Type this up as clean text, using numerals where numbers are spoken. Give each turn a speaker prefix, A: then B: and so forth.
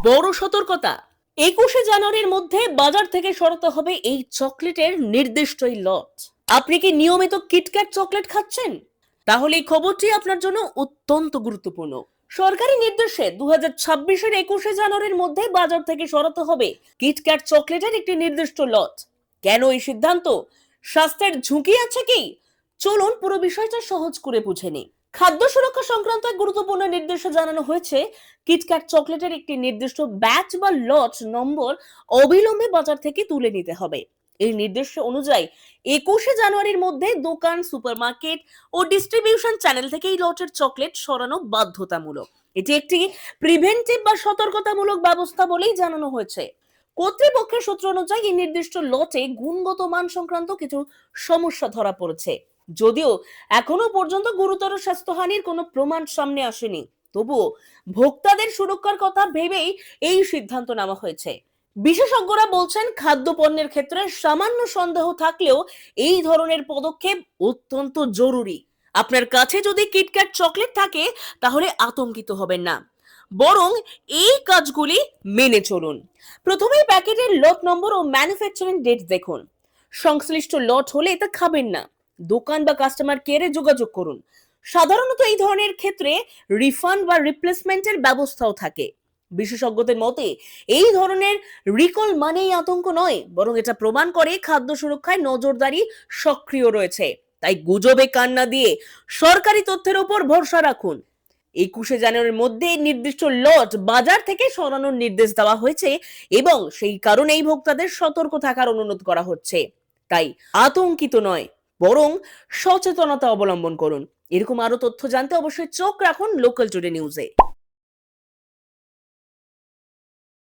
A: বড় সতর্কতা, 21শে জানুয়ারির মধ্যে বাজার থেকে সরাতে হবে এই চকলেটের নির্দিষ্ট এই লট। আপনি কি নিয়মিত কিটক্যাট চকলেট খাচ্ছেন? তাহলে এই খবরটি আপনার জন্য অত্যন্ত গুরুত্বপূর্ণ। সরকারি নির্দেশে 2026-এর 21শে জানুয়ারির মধ্যে বাজার থেকে সরাতে হবে কিটক্যাট চকলেটের একটি নির্দিষ্ট লট। কেন এই সিদ্ধান্ত? স্বাস্থ্যের ঝুঁকি আছে কি? চলুন পুরো বিষয়টা সহজ করে বুঝে নিই। খাদ্য সুরক্ষা সংক্রান্ত এক গুরুত্বপূর্ণ নির্দেশে জানানো হয়েছে, কিটক্যাট চকলেটের একটি নির্দিষ্ট ব্যাচ বা লট নম্বর অবিলম্বে বাজার থেকে তুলে নিতে হবে। এই নির্দেশ অনুযায়ী 21শে জানুয়ারির মধ্যে দোকান, সুপারমার্কেট ও ডিস্ট্রিবিউশন চ্যানেল থেকে এই লটের চকলেট সরানো বাধ্যতামূলক। এটি একটি প্রিভেন্টিভ বা সতর্কতামূলক ব্যবস্থা বলেই জানানো হয়েছে। কর্তৃপক্ষের সূত্র অনুযায়ী এই নির্দিষ্ট লটে গুণগত মান সংক্রান্ত কিছু সমস্যা ধরা পড়েছে। যদিও এখনো পর্যন্ত গুরুতর স্বাস্থ্যহানির কোনো প্রমাণ সামনে আসেনি, তবুও ভোক্তাদের সুরক্ষার কথা ভেবেই এই সিদ্ধান্ত নেওয়া হয়েছে। বিশেষজ্ঞরা বলছেন, খাদ্যপণ্যের ক্ষেত্রে সামান্য সন্দেহ থাকলেও এই ধরনের পদক্ষেপ অত্যন্ত জরুরি। আপনার কাছে যদি কিটক্যাট চকলেট থাকে তাহলে আতঙ্কিত হবেন না, বরং এই কাজগুলি মেনে চলুন। প্রথমেই প্যাকেটের লট নম্বর ও ম্যানুফ্যাকচারিং ডেট দেখুন। সংশ্লিষ্ট লট হলে এটা খাবেন না। দোকান বা কাস্টমার কেয়ারে যোগাযোগ করুন। সাধারণত এই ধরনের ক্ষেত্রে রিফান্ড বা রিপ্লেসমেন্টের ব্যবস্থাও থাকে। বিশেষজ্ঞদের মতে এই ধরনের রিকল মানেই আতঙ্ক নয়, বরং এটা প্রমাণ করে খাদ্য সুরক্ষায় নজরদারি সক্রিয় রয়েছে। তাই গুজবে কান না দিয়ে সরকারি তথ্যের উপর ভরসা রাখুন। 21শে জানুয়ারির মধ্যে নির্দিষ্ট লট বাজার থেকে সরানোর নির্দেশ দেওয়া হয়েছে এবং সেই কারণেই ভোক্তাদের সতর্ক থাকার অনুরোধ করা হচ্ছে। তাই আতঙ্কিত নয়, বরং সচেতনতা অবলম্বন করুন। এরকম আরো তথ্য জানতে অবশ্যই চোখ রাখুন লোকাল টুডে নিউজে।